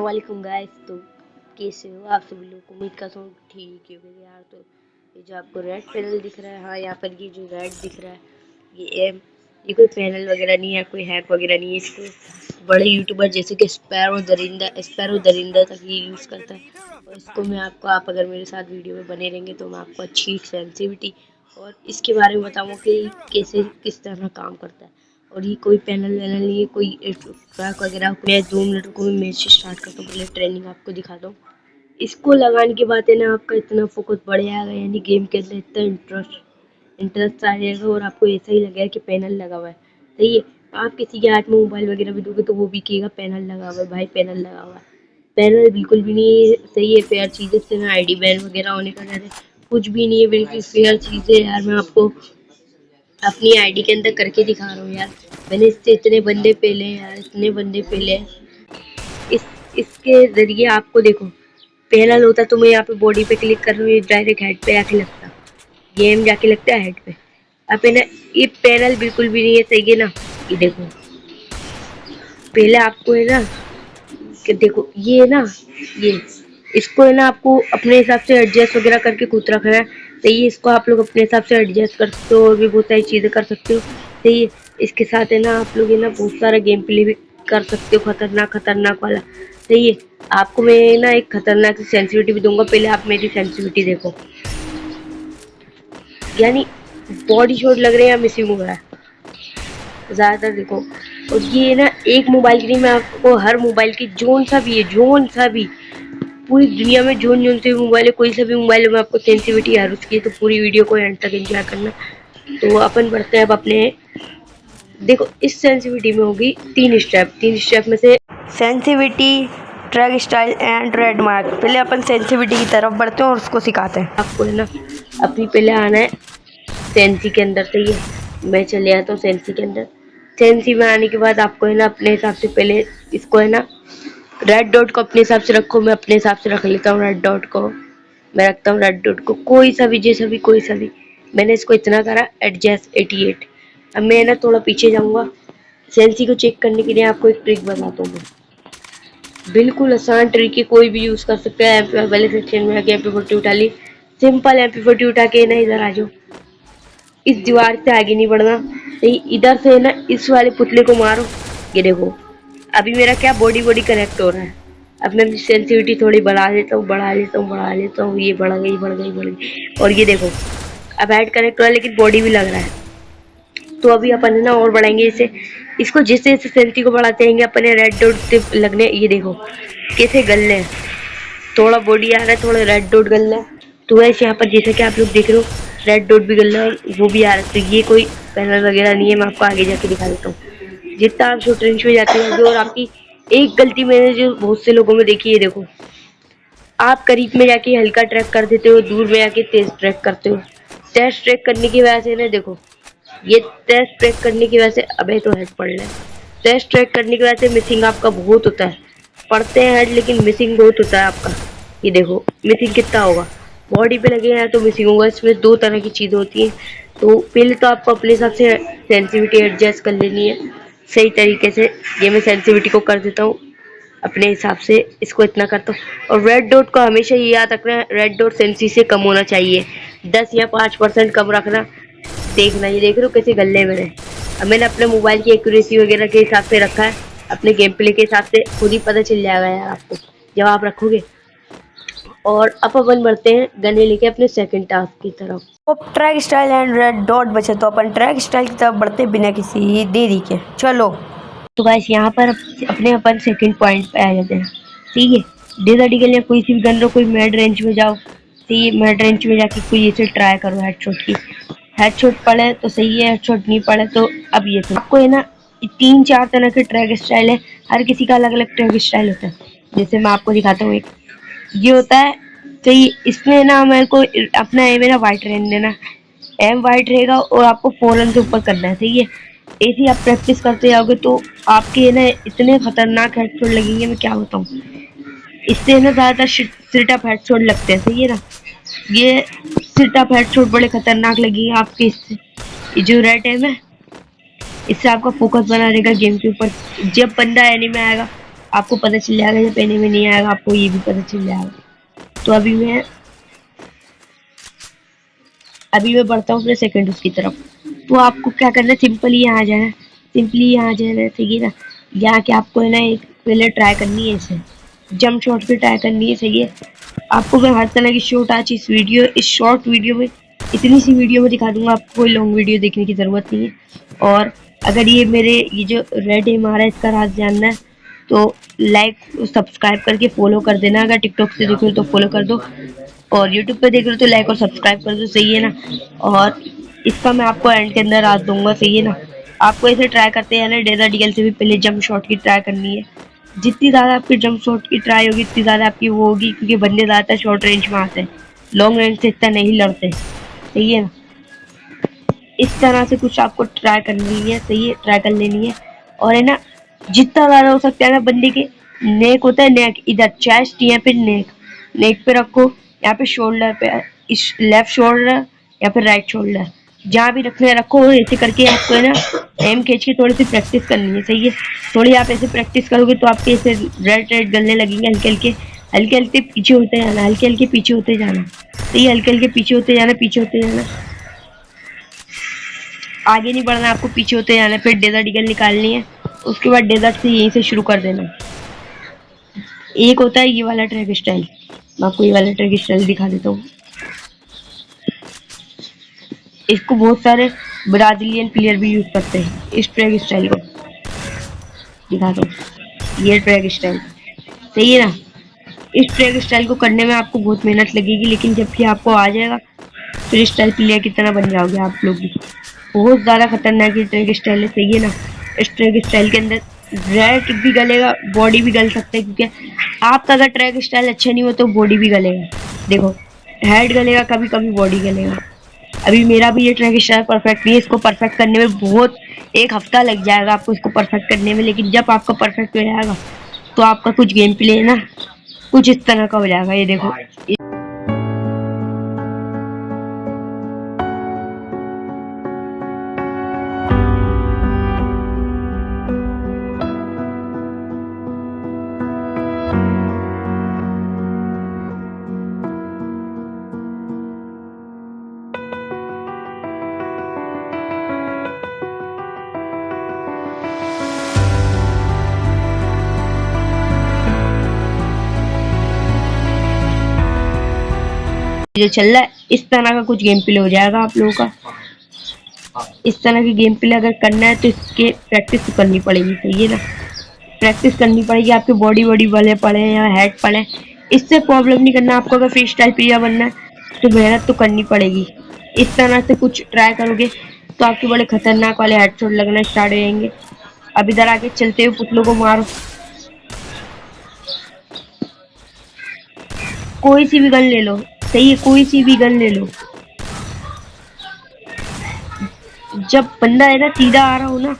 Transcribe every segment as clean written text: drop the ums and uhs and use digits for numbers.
वालेकुम गाइस। तो कैसे हो आप सभी लोग? उम्मीद करता हूँ ठीक ही होगी यार। तो ये जो आपको रेड पैनल दिख रहा है, हाँ यहाँ पर ये जो रेड दिख रहा है ये कोई पैनल वगैरह नहीं है, कोई हैक वगैरह नहीं है। इसको बड़े यूट्यूबर जैसे कि स्पैरो दरिंदा तक ये यूज़ करता है। और इसको मैं आपको, आप अगर मेरे साथ वीडियो में बने रहेंगे तो मैं आपको अच्छी सेंसिटिविटी और इसके बारे में बताऊँगा कि कैसे किस तरह काम करता है। और ये कोई पैनल वैनल नहीं है, कोई ट्रैक वगैरह। मैं 2 मिनट को मैं मैच स्टार्ट करता हूँ, पहले ट्रेनिंग आपको दिखाता हूँ। इसको लगाने के बाद है ना आपका इतना फोकस बढ़ जाएगा, यानी गेम के अंदर इतना इंटरेस्ट आ जाएगा और आपको ऐसा ही लगेगा कि पैनल लगा हुआ है। सही है। आप किसी के हाथ में मोबाइल वगैरह भी दोगे तो वो भी कहेगा पैनल लगा हुआ है, भाई पैनल लगा हुआ है। पैनल बिल्कुल भी नहीं है, सही है, फेयर चीज़ है। इससे ना आईडी बैन वगैरह होने का डर है, कुछ भी नहीं है, बिल्कुल फेयर चीज़ है यार। मैं आपको अपनी आईडी के अंदर करके दिखा रहा हूँ यार। मैंने इससे इतने बंदे पेले हैं यार, इतने बंदे पेले हैं। इसके जरिए आपको देखो, पैनल होता तो मैं यहाँ पे बॉडी पे क्लिक कर रहा हूँ, ये डायरेक्ट हेड पे आके लगता, गेम जाके लगता है हेड पे। अब है ना ये पैनल बिल्कुल भी नहीं है, सही है ना। ये देखो, पहले आपको है ना कि देखो ये है ना, ये इसको है ना आपको अपने हिसाब से एडजस्ट वगैरह करके खुद रखना है। सही है। इसको आप लोग अपने हिसाब से एडजस्ट कर सकते हो और भी बहुत सारी चीज़ें कर सकते हो। सही है। इसके साथ है ना आप लोग है ना बहुत सारा गेम प्ले भी कर सकते हो, खतरनाक वाला। सही है। आपको मैं ना एक खतरनाक सेंसिटिविटी भी दूंगा, पहले आप मेरी सेंसिटिविटी देखो। यानी बॉडी शॉट लग रहे हैं या मिसिंग हो रहा है ज़्यादातर, देखो। और ये ना एक मोबाइल की नहीं, मैं आपको हर मोबाइल की जोन सा भी पूरी दुनिया में जोन से मोबाइल है, कोई सा भी मोबाइल में आपको सेंसिटिविटी है उसकी। तो पूरी वीडियो को एंड तक एंजॉय करना। तो अपन बढ़ते हैं अब अपने, देखो इस सेंसिटिविटी में होगी 3 स्टेप में से sensitivity, track style and red mark. पहले अपन सेंसिटिविटी की तरफ बढ़ते हैं और उसको सिखाते हैं। आपको है ना अपनी पहले आना है सेंसी के अंदर। से ये मैं चले आता हूँ सेंसी के अंदर। सेंसी में आने के बाद आपको है ना अपने हिसाब से पहले इसको है ना रेड डॉट को अपने हिसाब से रखो। मैं अपने हिसाब से रख लेता हूँ रेड डॉट को। मैं रखता हूँ रेड डॉट को, कोई सा भी जैसा भी, कोई सा भी। मैंने इसको इतना करा एडजस्ट 88। अब मैं ना थोड़ा पीछे जाऊँगा, सेंसी को चेक करने के लिए आपको एक ट्रिक बताता हूँ मैं। बिल्कुल आसान ट्रिक है, कोई भी यूज़ कर सकता है। MP वाले सेक्शन में आके MP40 उठा ली, सिंपल MP40 उठा के ना इधर आ जाओ, इस दीवार से आगे नहीं बढ़ना। नहीं, इधर से ना इस वाले पुतले को मारो। ये देखो अभी मेरा क्या बॉडी कनेक्ट हो रहा है। अब मैं सेंसिटिविटी थोड़ी बढ़ा लेता हूँ। ये बढ़ गई। और ये देखो अब हेड कनेक्ट हुआ, लेकिन बॉडी भी लग रहा है। तो अभी अपन है ना और बढ़ाएंगे इसे, इसको जैसे जैसे सेंसी को बढ़ाते रहेंगे अपने रेड डॉट से लगने। ये देखो कैसे गलने हैं, थोड़ा बॉडी आ रहा है, थोड़ा रेड डॉट गल रहा है। तो वैसे यहाँ पर जैसे कि आप लोग देख रहे हो रेड डॉट भी गल रहा है और वो भी आ रहा है। तो ये कोई पैनल वगैरह नहीं है, मैं आपको आगे जाके दिखा देता हूँ। जितना आप शॉर्ट रेंज में जाते हैं और आपकी एक गलती मैंने जो बहुत से लोगों में देखी है, देखो आप करीब में जाके हल्का ट्रैक कर देते हो, दूर में जाके तेज ट्रैक करते हो। तेज ट्रैक करने की वजह से ना देखो, ये तेज ट्रैक करने की वजह से, अबे तो हेड पड़ रहा है। तेज ट्रैक करने की वजह से मिसिंग आपका बहुत होता है। पढ़ते हैं हेड लेकिन मिसिंग बहुत होता है आपका। ये देखो मिसिंग कितना होगा, बॉडी पे लगे हैं तो मिसिंग होगा। इसमें 2 तरह की चीज़ें होती हैं। तो पहले तो आपको अपने हिसाब से सेंसिटिविटी एडजस्ट कर लेनी है सही तरीके से। ये मैं सेंसिटिविटी को कर देता हूँ अपने हिसाब से, इसको इतना करता हूँ। और रेड डॉट को हमेशा ये याद रखना है, रेड डॉट सेंसी से कम होना चाहिए, 10 या 5% कम रखना। देखना, ये देख रहे हो कैसे गले मेरे। अब मैंने अपने मोबाइल की एक्यूरेसी वगैरह के हिसाब से रखा है, अपने गेम प्ले के हिसाब से खुद ही पता चल जाएगा यार आपको जब आप रखोगे। और अब अपन बढ़ते हैं गने लेके अपने सेकंड टास्क की तरफ। तो track style and red dot बचे, तो अपन ट्रैक स्टाइल की तरफ बढ़ते बिना किसी देरी के। चलो तो गाइस यहाँ पर अपने अपन सेकंड पॉइंट पे आ जाते हैं। ठीक है। डेजर्टी के लिए कोई सी भी गन लो, कोई मिड रेंज में जाओ। ठीक है, मिड रेंज में जाके कोई ऐसे ट्राई करो हेडशॉट की। हेडशॉट पड़े तो सही है, हेडशॉट नहीं पड़े तो अब ये तो आपको है ना 3-4 तरह के ट्रैक स्टाइल है, हर किसी का अलग अलग ट्रैक स्टाइल होता है। जैसे मैं आपको दिखाता हूँ, एक ये होता है। तो इसमें ना मेरे को अपना एम है ना वाइट रहने देना, एम वाइट रहेगा और आपको फौरन से ऊपर करना है। सही है। ऐसे ही आप प्रैक्टिस करते जाओगे तो आपके ना इतने खतरनाक हेडशॉट लगेंगे, मैं क्या बताऊँ। इससे ना ज़्यादातर स्ट्रेट अप हेडशॉट लगते हैं। सही है ना, ये स्ट्रेट अप हेडशॉट बड़े खतरनाक लगेंगे आपके। इससे ये जो रेड है, इससे आपका फोकस बना रहेगा गेम के ऊपर। जब बंदा एनिमी आएगा आपको पता चल जाएगा, जब पहने में नहीं आएगा आपको ये भी पता चल जाएगा। तो अभी मैं बढ़ता हूँ अपने सेकंड उसकी तरफ। तो आपको क्या करना है, सिंपली यहाँ आ जाना है, सिंपली यहाँ आ जाना है, सही है ना। यहाँ के आपको है ना एक पहले ट्राई करनी है, इसे जंप शॉट पे ट्राई करनी है, सही है। आपको मैं हर तरह की शॉट आज इस शॉर्ट वीडियो में, इतनी सी वीडियो में दिखा दूंगा, आपको कोई लॉन्ग वीडियो देखने की ज़रूरत नहीं है। और अगर ये जो रेड एम आ रहा है इसका राज जानना है तो लाइक सब्सक्राइब करके फॉलो कर देना। अगर टिकटॉक से देख रहे हो तो फॉलो कर दो, और यूट्यूब पे देख रहे हो तो लाइक और सब्सक्राइब कर दो, सही है ना। और इसका मैं आपको एंड के अंदर राज दूंगा, सही है ना। आपको इसे ट्राई करते हैं ना, डेजर्ट ईगल से भी पहले जंप शॉट की ट्राई करनी है। जितनी ज़्यादा आपकी जंप शॉट की ट्राई होगी उतनी ज़्यादा आपकी वो होगी, क्योंकि बंदे ज़्यादातर शॉर्ट रेंज में आते हैं, लॉन्ग रेंज से इतना नहीं लड़ते, सही है ना। इस तरह से कुछ आपको ट्राई करनी है, सही है, ट्राई कर लेनी है। और है ना, जितना ज़्यादा हो सकता है ना, बंदे के नेक होता है, नेक इधर चेस्ट या फिर नेक पे रखो, यहाँ पे शोल्डर पे, इस लेफ्ट शोल्डर या फिर राइट शोल्डर, जहाँ भी रखने रखो। ऐसे करके आपको है ना एम खींच के थोड़ी सी प्रैक्टिस करनी है, सही है। थोड़ी आप ऐसे प्रैक्टिस करोगे तो आपके ऐसे रेड रेड गलने लगेंगे, हल्के हल्के हल्के हल्के पीछे होते जाना, हल्के हल्के पीछे होते जाना, सही है, हल्के हल्के पीछे होते जाना, पीछे होते जाना, आगे नहीं बढ़ना, आपको पीछे होते जाना। फिर डेजर्ट ईगल निकालनी है, उसके बाद डेजर्ट से यहीं से शुरू कर देना। एक होता है ये वाला ट्रैक स्टाइल, मैं आपको ये वाला ट्रैक स्टाइल दिखा देता हूँ। इसको बहुत सारे ब्राजीलियन प्लेयर भी यूज करते हैं, इस ट्रैक स्टाइल को दिखा दो। ये ट्रैक स्टाइल, सही है ना। इस ट्रैक स्टाइल को करने में आपको बहुत मेहनत लगेगी, लेकिन जब भी आपको आ जाएगा फिर स्टाइल प्लेयर की तरह बन जाओगे आप लोग भी। बहुत ज़्यादा खतरनाक ये ट्रैक स्टाइल है, सही है ना। इस ट्रैक स्टाइल के अंदर रेड भी गलेगा, बॉडी भी गल सकता है, क्योंकि आपका अगर ट्रैक स्टाइल अच्छा नहीं हो तो बॉडी भी गलेगा। देखो, हेड गलेगा, कभी कभी बॉडी गलेगा। अभी मेरा भी ये ट्रैक स्टाइल परफेक्ट नहीं है, इसको परफेक्ट करने में बहुत एक हफ्ता लग जाएगा आपको इसको परफेक्ट करने में। लेकिन जब आपका परफेक्ट हो जाएगा तो आपका कुछ गेम प्ले है ना कुछ इस तरह का हो जाएगा, ये देखो। जो चल रहा है इस तरह का कुछ गेम प्ले हो जाएगा आप लोगों का। इस तरह की गेम प्ले अगर करना है तो इसके प्रैक्टिस तो करनी पड़ेगी, सही है ना। प्रैक्टिस करनी पड़ेगी, आपके बॉडी बॉडी वाले पड़े या हेड पड़े, इससे प्रॉब्लम नहीं करना आपको। अगर फ्री स्टाइल प्लेयर बनना है तो मेहनत तो करनी पड़ेगी। इस तरह से कुछ ट्राई करोगे तो आपके बड़े खतरनाक वाले हेडशॉट लगना स्टार्ट हो जाएंगे। अब इधर आके चलते हुए पुतलों को मारो, कोई सी भी गन ले लो, सही है, कोई सी भी गन ले लो। जब बंदा है ना सीधा आ रहा हो ना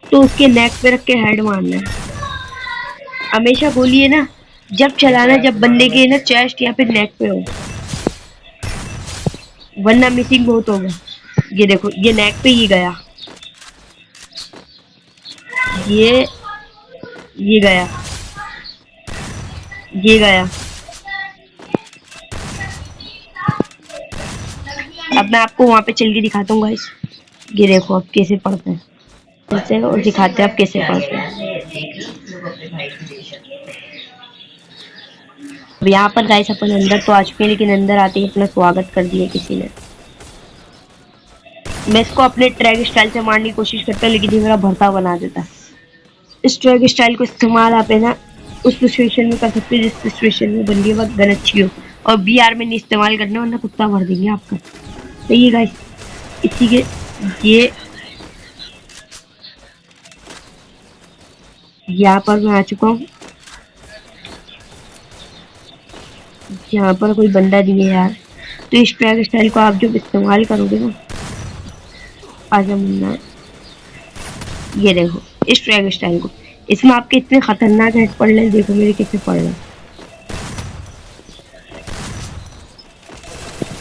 तो उसके नेक पे रख के हेड मारना है। हमेशा बोलिए ना जब चलाना, जब बंदे के ना चेस्ट या फिर नेक पे हो, वरना मिसिंग बहुत होगा। ये देखो, ये नेक पे ही गया, ये गया, ये गया। अब मैं आपको वहां पे चल के दिखाता हूँ गाइस। ये देखो अब कैसे पढ़ते हैं, चलते हैं और दिखाते हैं अब कैसे पढ़ते हैं। अब यहाँ पर गाइस अपन अंदर तो आ चुके हैं, लेकिन अंदर आते ही अपना स्वागत कर दिया किसी ने। मैं इसको अपने ट्रैक स्टाइल से मारने की कोशिश करता हूँ, लेकिन ये मेरा भरता बना देता। इस ट्रैक स्टाइल को इस्तेमाल आप है ना उस सिचुएशन में कर सकते हो जिस सिचुएशन में बंदी वक्त गन अच्छी हो, और बीआर में नहीं इस्तेमाल करना वरना कुत्ता भर देंगे आपका, सही है गाइस। इसी के ये यहाँ पर मैं आ चुका हूँ। यहाँ पर कोई बंदा नहीं है यार, तो इस ट्रैक स्टाइल को आप जब इस्तेमाल करोगे ना, आजा मुन्ना, ये देखो इस ट्रैक स्टाइल को, इसमें आपके इतने खतरनाक हेड पड़ रहे हैं, देखो मेरे कैसे पड़ रहे हैं।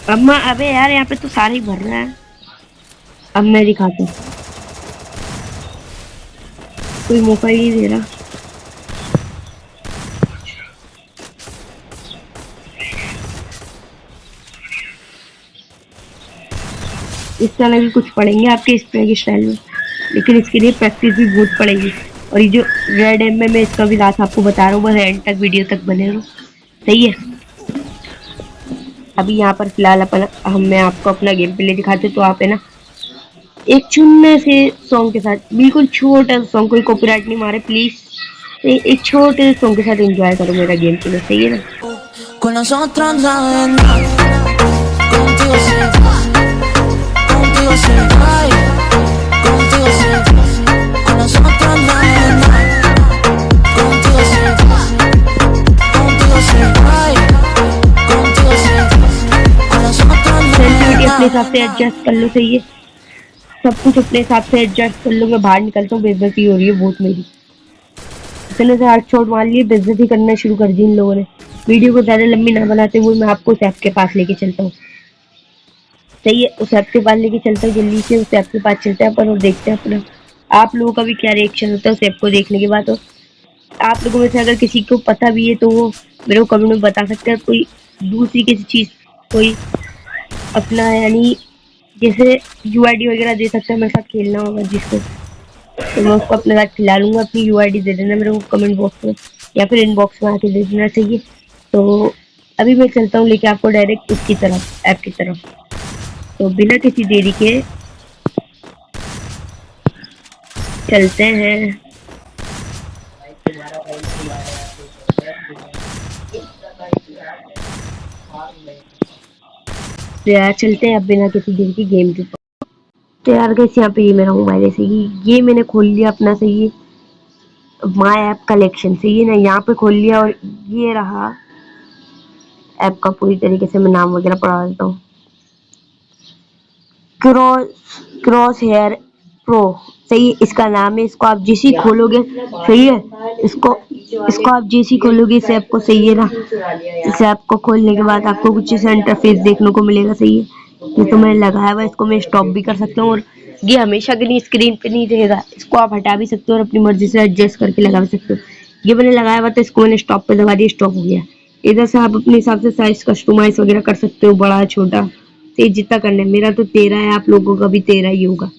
अम्मा अबे यार यहाँ पे तो सारे ही भर रहा है। अब मैं दिखाता हूँ, कोई मौका ही नहीं दे रहा। इस तरह भी कुछ पढ़ेंगे आपके स्प्रे के स्टाइल में, लेकिन इसके लिए प्रैक्टिस भी बहुत पड़ेगी। और ये जो रेड एम में मैं इसका भी रात आपको बता रहा हूँ, बस एंड तक वीडियो तक बने रहो, सही है। अभी यहाँ पर फिलहाल मैं आपको अपना गेम प्ले दिखाते, तो आप है ना एक छोटे से सॉन्ग के साथ, बिल्कुल छोटा सॉन्ग, कोई कॉपीराइट नहीं मारे प्लीज, एक छोटे से सॉन्ग के साथ एंजॉय करो मेरा गेम प्ले, सही है ना। Con nosotros no es nada, contigo sí, contigo sí, ay, contigo sí, con nosotros no es nada, contigo sí, contigo sí, ay, contigo sí, con nosotros no sensitivity es अपने हिसाब से adjust कर लो, सही है, सब कुछ अपने हिसाब से एडजस्ट कर लो। मैं बाहर निकलता हूँ, बेइज्जती हो रही है बहुत मेरी, इतने से हाथ छोड़ मार लिए, बेइज्जती करना शुरू कर दी इन लोगों ने। वीडियो को ज्यादा लंबी ना बनाते हुए मैं आपको उस ऐप के पास लेके चलता हूँ, सही है। उस ऐप के पास लेके चलता हूँ, जल्दी से उस ऐप के पास चलते हैं अपन और देखते हैं अपना आप लोगों का भी क्या रिएक्शन होता है उस ऐप को देखने के बाद। और आप लोगों में से अगर किसी को पता भी है तो वो मेरे को कमेंट में बता सकते हैं। कोई दूसरी किसी चीज, कोई अपना यानी जैसे यूआईडी वगैरह दे सकता है, मेरे साथ खेलना होगा जिसको, तो मैं उसको अपने साथ खिला लूंगा। अपनी यूआईडी दे देना मेरे को कमेंट बॉक्स में या फिर इनबॉक्स में आके दे देना, चाहिए। तो अभी मैं चलता हूँ लेके आपको डायरेक्ट उसकी तरफ, ऐप की तरफ। तो बिना किसी देरी के चलते हैं। तो यार चलते हैं अब बिना किसी देरी के गेम के ऊपर। तो यार कैसे यहाँ पे ये मेरा मोबाइल है, सही, ये मैंने खोल लिया अपना, सही है, माय ऐप कलेक्शन, सही है ना, यहाँ पे खोल लिया। और ये रहा ऐप का पूरी तरीके से, मैं नाम वगैरह पढ़ा देता हूँ, क्रॉस हेयर प्रो, सही है इसका नाम है। इसको आप जैसे ही खोलोगे, सही है, इसको आप जैसे ही खोलोगे इस ऐप को, सही है ना, इस ऐप को खोलने के बाद आपको कुछ ऐसा इंटरफेस देखने को मिलेगा, सही है। ये तो मैंने लगाया हुआ, इसको मैं स्टॉप भी कर सकता हूँ, और ये हमेशा के लिए स्क्रीन पे नहीं रहेगा, इसको आप हटा भी सकते हो और अपनी मर्जी से एडजस्ट करके लगा भी सकते हो। ये मैंने लगाया हुआ था, इसको मैंने स्टॉप पे दबा दिया, स्टॉप हो गया। इधर से आप अपने हिसाब से साइज कस्टमाइज वगैरह कर सकते हो, बड़ा छोटा, तो जितना करना है। मेरा तो 13 है, आप लोगों का भी 13 ही होगा,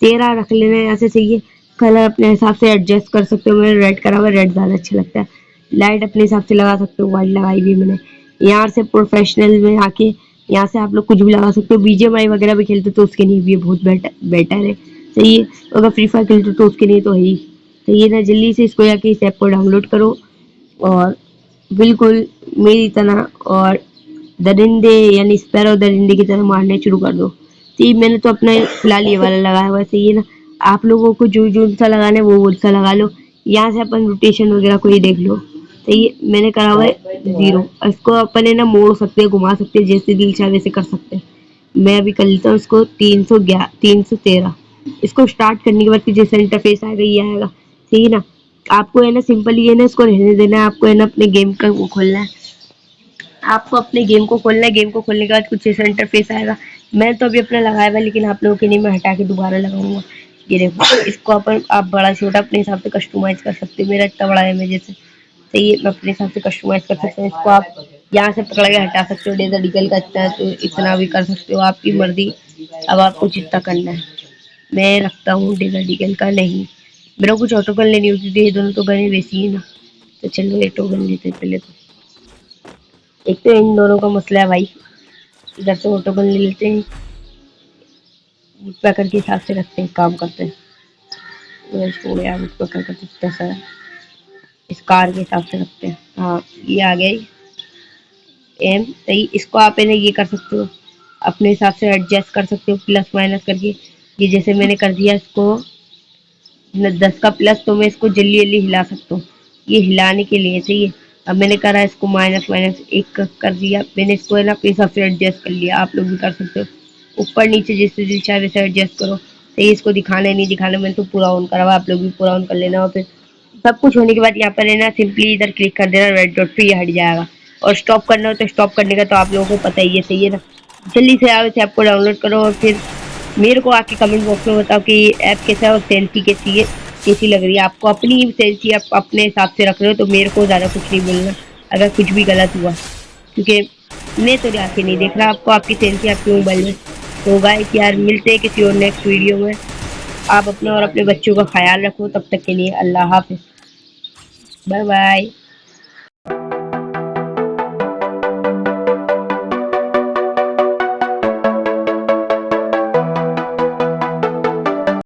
13 रख लेना है ऐसे, सही है। कलर अपने हिसाब से एडजस्ट कर सकते हो, मैंने रेड करा हुआ, रेड ज़्यादा अच्छा लगता है। लाइट अपने हिसाब से लगा सकते हो, वाइट लगाई हुई मैंने। यहाँ से प्रोफेशनल में आके यहाँ से आप लोग कुछ भी लगा सकते हो। बीजीएमआई वगैरह भी खेलते तो उसके लिए भी बहुत बेटर है, सही है। अगर फ्री फायर खेलते तो उसके लिए तो है ही, सही है ना। जल्दी से इसको जाके इस ऐप को डाउनलोड करो और बिल्कुल मेरी तरह और दरिंदे यानी स्पैरो दरिंदे की तरह मारने शुरू कर दो। तो मैंने तो अपना फिलहाल ये वाला लगाया हुआ है, सही है ना। आप लोगों को जो जो सा लगाना है वो सा लगा लो। यहाँ से अपन रोटेशन वगैरह कोई देख लो, सही है। मैंने करा हुआ है 0, इसको अपन है ना मोड़ सकते हैं, घुमा सकते हैं, जैसे दिल चाहे वैसे कर सकते हैं। मैं अभी कर लेता हूँ इसको 313। इसको स्टार्ट करने के बाद फिर जैसा इंटरफेस आएगा ये आएगा, सही है ना। आपको है ना सिंपली है ना इसको रहने देना है, आपको है ना अपने गेम का वो खोलना है, आपको अपने गेम को खोलना है। गेम को खोलने के बाद कुछ ऐसा इंटरफेस आएगा। मैं तो अभी अपना लगाया हुआ है, लेकिन आप लोगों के लिए मैं हटा के दोबारा लगाऊंगा। ये देखो, इसको अपन आप बड़ा छोटा अपने हिसाब से कस्टमाइज कर सकते हो। मेरा इतना बड़ा है, मैं जैसे, सही है, मैं अपने हिसाब से कस्टमाइज कर सकते हैं। इसको आप यहाँ से पकड़ के हटा सकते हो, डेजर्ट ईगल का इतना है तो इतना भी कर सकते हो, आपकी मर्जी। अब आपको जितना करना है। मैं रखता हूँ डेजर्ट ईगल का, नहीं मेरे को कुछ ऑटो गन लेनी होती थी, ये दोनों तो गने वैसी ही ना। तो चलो ऑटो गन लेते हैं पहले तो। एक तो इन दोनों का मसला है भाई, इधर से ऑटो गन ले लेते हैं, पैकर के हिसाब से रखते हैं, काम करते हैं। छोड़ यार, पैकर का कितना सा इस कार के हिसाब से रखते हैं। हाँ ये आ गया एम, सही। इसको आप है ना ये कर सकते हो, अपने हिसाब से एडजस्ट कर सकते हो, प्लस माइनस करके। ये जैसे मैंने कर दिया इसको 10 का प्लस, तो मैं इसको जल्दी जल्दी हिला सकता हूँ, ये हिलाने के लिए, सही है। अब मैंने करा इसको माइनस माइनस 1 कर दिया, मैंने इसको है ना अपने हिसाब से एडजस्ट कर लिया। आप लोग भी कर सकते हो, ऊपर नीचे जैसे दिल चाहे वैसे एडजस्ट करो, सही। इसको दिखाना है नहीं दिखाना, मैंने तो पूरा ऑन करा हुआ, आप लोग भी पूरा ऑन कर लेना। और फिर सब कुछ होने के बाद यहाँ पर है ना सिंपली इधर क्लिक कर देना रेड डॉट पे, ये हट जाएगा। और स्टॉप करना हो तो स्टॉप करने का तो आप लोगों को पता ही है, सही है ना। जल्दी से आओ इस ऐप को डाउनलोड करो और फिर मेरे को आके कमेंट बॉक्स में बताओ कि ऐप कैसा है और सेंसी कैसी है, कैसी लग रही है आपको। अपनी सेंसी आप अपने हिसाब से रख रहे हो, तो मेरे को ज़्यादा कुछ नहीं बोलना अगर कुछ भी गलत हुआ, क्योंकि मैं तो जाके नहीं देख रहा आपको, आपकी सेंसी आपके मोबाइल में तो गाइस यार मिलते हैं किसी और नेक्स्ट वीडियो में। आप अपना और अपने बच्चों का ख्याल रखो, तब तक के लिए अल्लाह हाफिज, बाय बाय।